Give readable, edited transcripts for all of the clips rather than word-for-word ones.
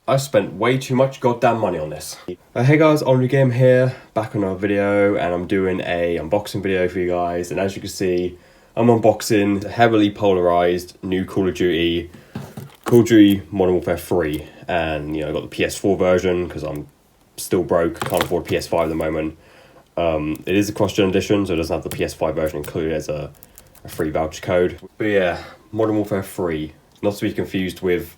I spent way too much goddamn money on this. Hey guys, OnlyGame here, back on another video, and I'm doing a unboxing video for you guys. And as you can see, I'm unboxing the heavily polarized new Call of Duty Modern Warfare 3. And I got the PS4 version because I'm still broke, can't afford a PS5 at the moment. It is a cross-gen edition, so it doesn't have the PS5 version included as a free voucher code. But yeah, Modern Warfare 3, not to be confused with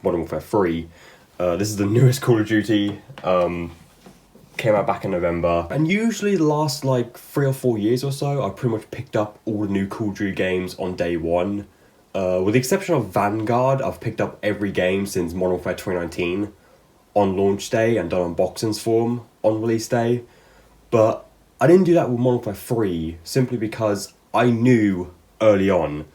Modern Warfare 3. This is the newest Call of Duty, came out back in November. And usually the last like 3 or 4 years or so, I've pretty much picked up all the new Call of Duty games on day one. With the exception of Vanguard, I've picked up every game since Modern Warfare 2019 on launch day and done unboxings for them on release day. But I didn't do that with Modern Warfare 3 simply because I knew early on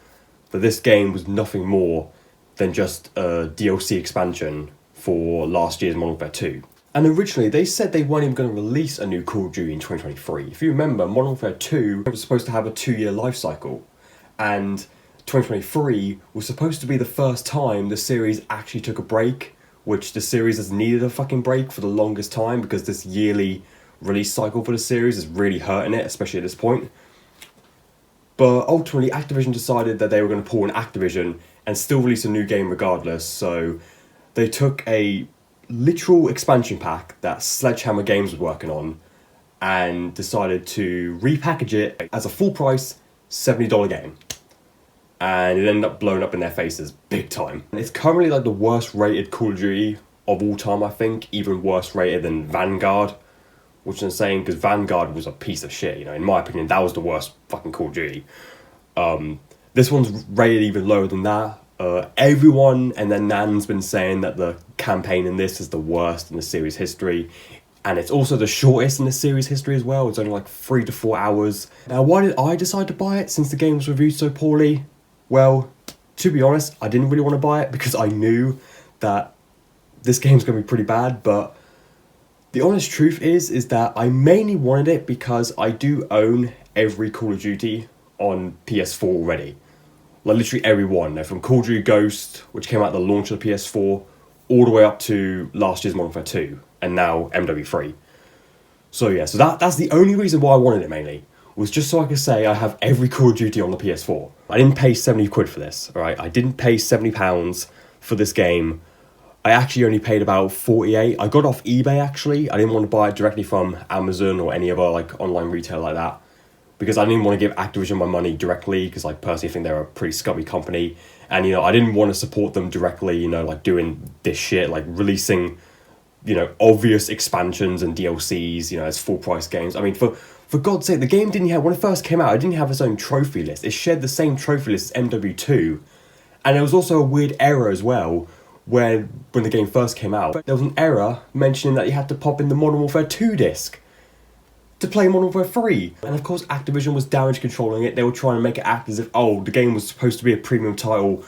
that this game was nothing more than just a DLC expansion for last year's Modern Warfare 2. And originally they said they weren't even going to release a new Call of Duty in 2023. If you remember, Modern Warfare 2 was supposed to have a 2-year life cycle, and 2023 was supposed to be the first time the series actually took a break, which the series has needed a fucking break for the longest time because this yearly release cycle for the series is really hurting it, especially at this point. But ultimately Activision decided that they were going to pull an Activision and still release a new game regardless, so they took a literal expansion pack that Sledgehammer Games was working on and decided to repackage it as a full price $70 game. And it ended up blowing up in their faces big time. And it's currently like the worst rated Call of Duty of all time, I think, even worse rated than Vanguard, which is insane because Vanguard was a piece of shit, in my opinion. That was the worst fucking Call of Duty. This one's rated even lower than that. Everyone and their nan's been saying that the campaign in this is the worst in the series history, and it's also the shortest in the series history as well. It's only like 3 to 4 hours. Now, why did I decide to buy it since the game was reviewed so poorly? Well, to be honest, I didn't really want to buy it because I knew that this game's going to be pretty bad, but the honest truth is that I mainly wanted it because I do own every Call of Duty on PS4 already. Like literally every one, from Call of Duty Ghost, which came out at the launch of the PS4, all the way up to last year's Modern Warfare 2, and now MW3. So yeah, so that's the only reason why I wanted it mainly, was just so I could say I have every Call of Duty on the PS4. I didn't pay 70 quid for this, alright? I didn't pay £70 for this game. I actually only paid about 48. I got off eBay actually. I didn't want to buy it directly from Amazon or any other like online retailer like that, because I didn't want to give Activision my money directly, because I personally think they're a pretty scummy company. And, I didn't want to support them directly, like doing this shit, like releasing, obvious expansions and DLCs, as full price games. I mean, for God's sake, the game didn't have, when it first came out, it didn't have its own trophy list. It shared the same trophy list as MW2. And there was also a weird error as well, when the game first came out. There was an error mentioning that you had to pop in the Modern Warfare 2 disc to play Modern Warfare 3. And of course Activision was damage controlling it. They were trying to make it act as if, the game was supposed to be a premium title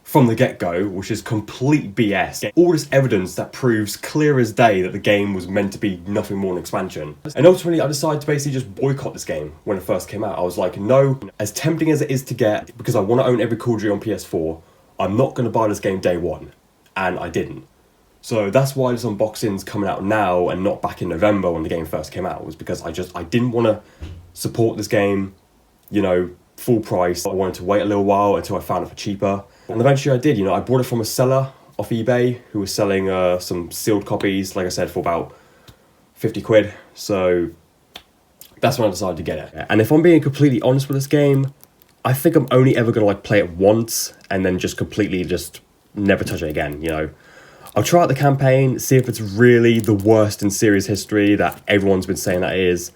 from the get-go, which is complete BS. All this evidence that proves clear as day that the game was meant to be nothing more than expansion. And ultimately I decided to basically just boycott this game when it first came out. I was like, no, as tempting as it is to get, because I want to own every Call of Duty on PS4, I'm not going to buy this game day one. And I didn't. So that's why this unboxing's coming out now and not back in November when the game first came out, was because I didn't want to support this game, full price. I wanted to wait a little while until I found it for cheaper. And eventually I did, I bought it from a seller off eBay who was selling some sealed copies, like I said, for about 50 quid. So that's when I decided to get it. And if I'm being completely honest with this game, I think I'm only ever going to play it once and then just completely never touch it again, I'll try out the campaign, see if it's really the worst in series history that everyone's been saying that it is.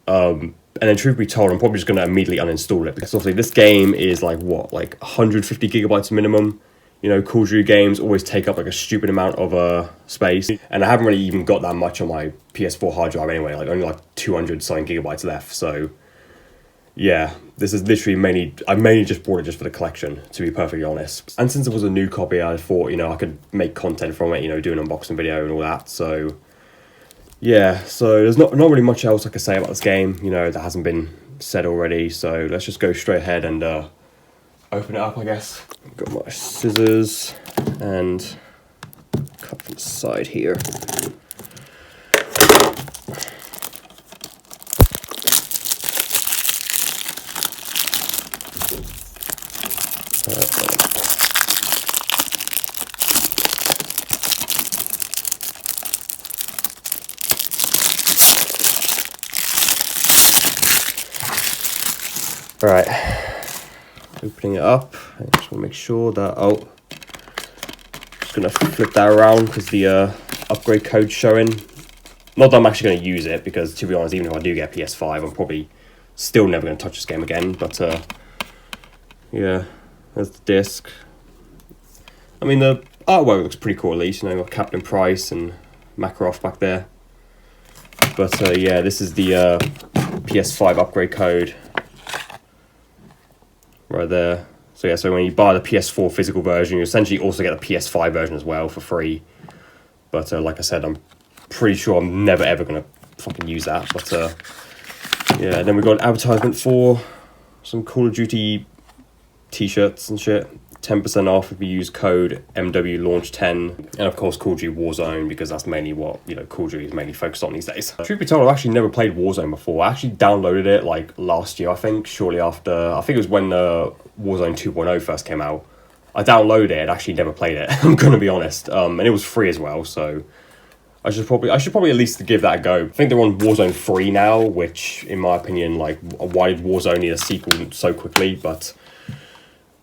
And then truth be told, I'm probably just going to immediately uninstall it, because obviously this game is like 150 gigabytes minimum. Call of Duty games always take up a stupid amount of space, and I haven't really even got that much on my PS4 hard drive anyway, only 200 something gigabytes left. So yeah, this is literally I mainly just bought it just for the collection, to be perfectly honest. And since it was a new copy, I thought, I could make content from it, do an unboxing video and all that. So yeah, so there's not really much else I could say about this game, that hasn't been said already. So let's just go straight ahead and open it up, I guess. Got my scissors and cut from side here. Right, opening it up. I just want to make sure that, just going to flip that around because the upgrade code's showing. Not that I'm actually going to use it, because to be honest, even if I do get PS5, I'm probably still never going to touch this game again. But yeah, there's the disc. I mean, the artwork looks pretty cool at least. You know, got Captain Price and Makarov back there. But yeah, this is the PS5 upgrade code right there. So yeah, so when you buy the PS4 physical version, you essentially also get the PS5 version as well for free. But like I said, I'm pretty sure I'm never ever gonna fucking use that. But yeah, then we got an advertisement for some Call of Duty t-shirts and shit. 10% off if you use code MWLaunch10, and of course Call of Duty Warzone, because that's mainly what, you know, Call of Duty is mainly focused on these days. Truth be told, I've actually never played Warzone before. I actually downloaded it like last year, I think, shortly after, I think it was when Warzone 2.0 first came out. I downloaded it, actually never played it, I'm gonna be honest, and it was free as well, so I should probably at least give that a go. I think they're on Warzone 3 now, which in my opinion, like, why did Warzone need a sequel so quickly? But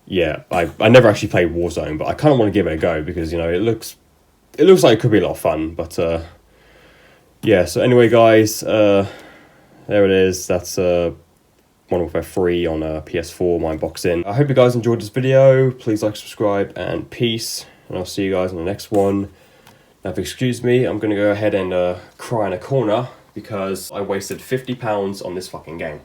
yeah, I never actually played Warzone, but I kind of want to give it a go because, you know, it looks like it could be a lot of fun. But yeah, so anyway, guys, there it is. That's Modern Warfare 3 on PS4, my unboxing. I hope you guys enjoyed this video. Please like, subscribe, and peace. And I'll see you guys in the next one. Now, if you excuse me, I'm going to go ahead and cry in a corner because I wasted £50 on this fucking game.